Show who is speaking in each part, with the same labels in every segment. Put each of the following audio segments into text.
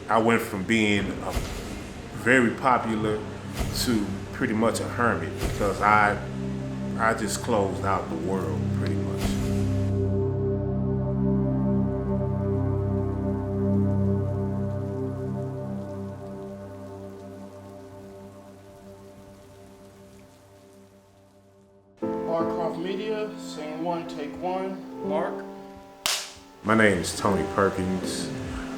Speaker 1: I went from being very popular to pretty much a hermit because I just closed out the world pretty much.
Speaker 2: Media, scene one, take one. Mark.
Speaker 1: My name is Tony Perkins.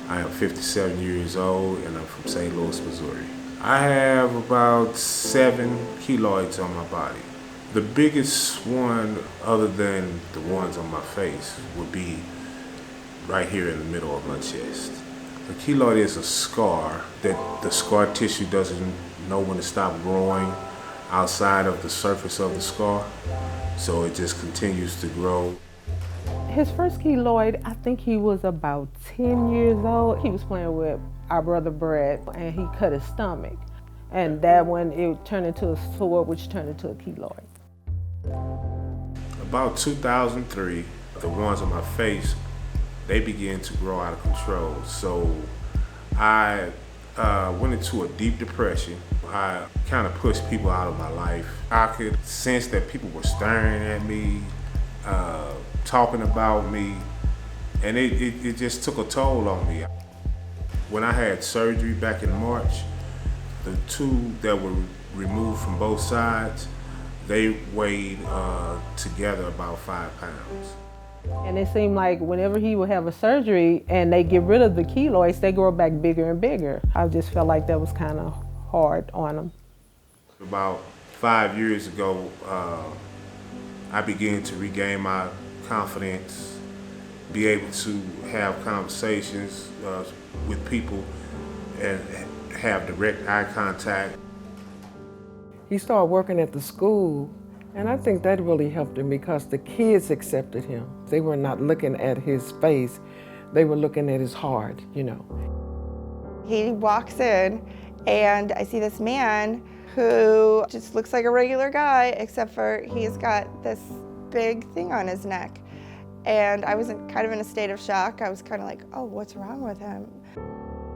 Speaker 1: I am 57 years old and I'm from St. Louis, Missouri. I have about 7 keloids on my body. The biggest one, other than the ones on my face, would be right here in the middle of my chest. A keloid is a scar that the scar tissue doesn't know when to stop growing outside of the surface of the scar. So it just continues to grow.
Speaker 3: His first keloid, I think he was about 10 years old. He was playing with our brother Brad and he cut his stomach. And that one, it turned into a sore, which turned into a keloid.
Speaker 1: About 2003, the ones on my face, they began to grow out of control. So I went into a deep depression. I kind of pushed people out of my life. I could sense that people were staring at me, talking about me, and it just took a toll on me. When I had surgery back in March, the 2 that were removed from both sides, they weighed together about 5 pounds.
Speaker 3: And it seemed like whenever he would have a surgery and they get rid of the keloids, they grow back bigger and bigger. I just felt like that was kind of hard on him.
Speaker 1: About 5 years ago, I began to regain my confidence, be able to have conversations with people and have direct eye contact.
Speaker 4: He started working at the school, and I think that really helped him because the kids accepted him. They were not looking at his face, they were looking at his heart, you know.
Speaker 5: He walks in and I see this man who just looks like a regular guy, except for he's got this big thing on his neck. And I was kind of in a state of shock. I was kind of like, oh, what's wrong with him?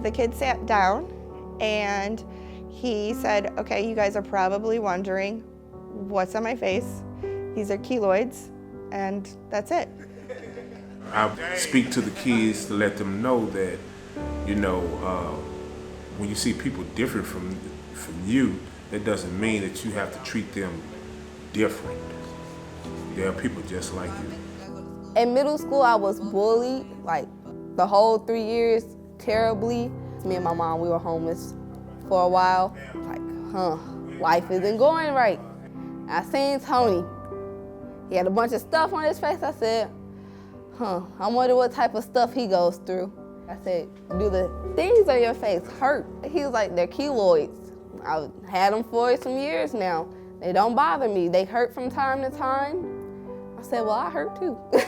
Speaker 5: The kid sat down and he said, okay, you guys are probably wondering what's on my face. These are keloids, and that's it.
Speaker 1: I speak to the kids to let them know that, you know, when you see people different from you, it doesn't mean that you have to treat them different. There are people just like you.
Speaker 6: In middle school, I was bullied, like the whole 3 years, terribly. Me and my mom, we were homeless for a while. Like, life isn't going right. I seen Tony. He had a bunch of stuff on his face. I said, I wonder what type of stuff he goes through. I said, do the things on your face hurt? He was like, they're keloids. I've had them for some years now. They don't bother me. They hurt from time to time. I said, well, I hurt too. So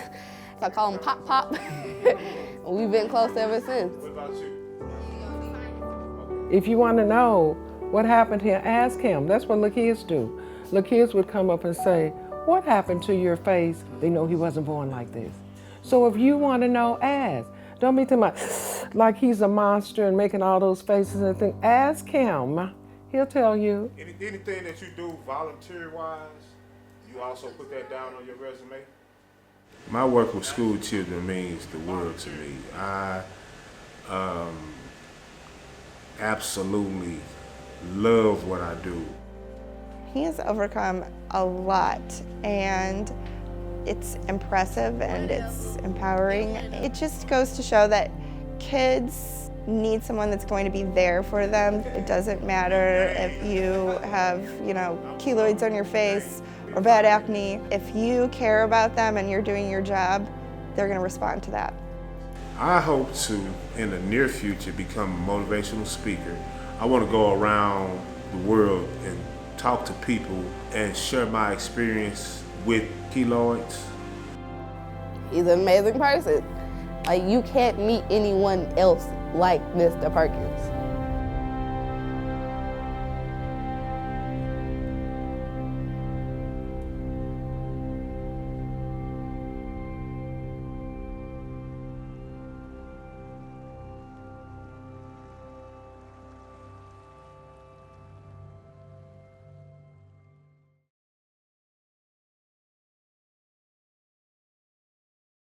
Speaker 6: I call him Pop Pop. We've been close ever since.
Speaker 1: What about you?
Speaker 4: If you want to know what happened here, ask him. That's what little kids do. Little kids would come up and say, what happened to your face? They know he wasn't born like this. So if you want to know, ask. Don't be too much like he's a monster and making all those faces and things. Ask him. He'll tell you.
Speaker 1: Anything that you do volunteer-wise, you also put that down on your resume? My work with school children means the world to me. I absolutely love what I do.
Speaker 5: He has overcome a lot, and it's impressive and it's empowering. It just goes to show that kids need someone that's going to be there for them. It doesn't matter if you have, keloids on your face or bad acne. If you care about them and you're doing your job, they're going to respond to that.
Speaker 1: I hope to, in the near future, become a motivational speaker. I want to go around the world and talk to people and share my experience with keloids.
Speaker 6: He's an amazing person. Like, you can't meet anyone else like Mr. Perkins.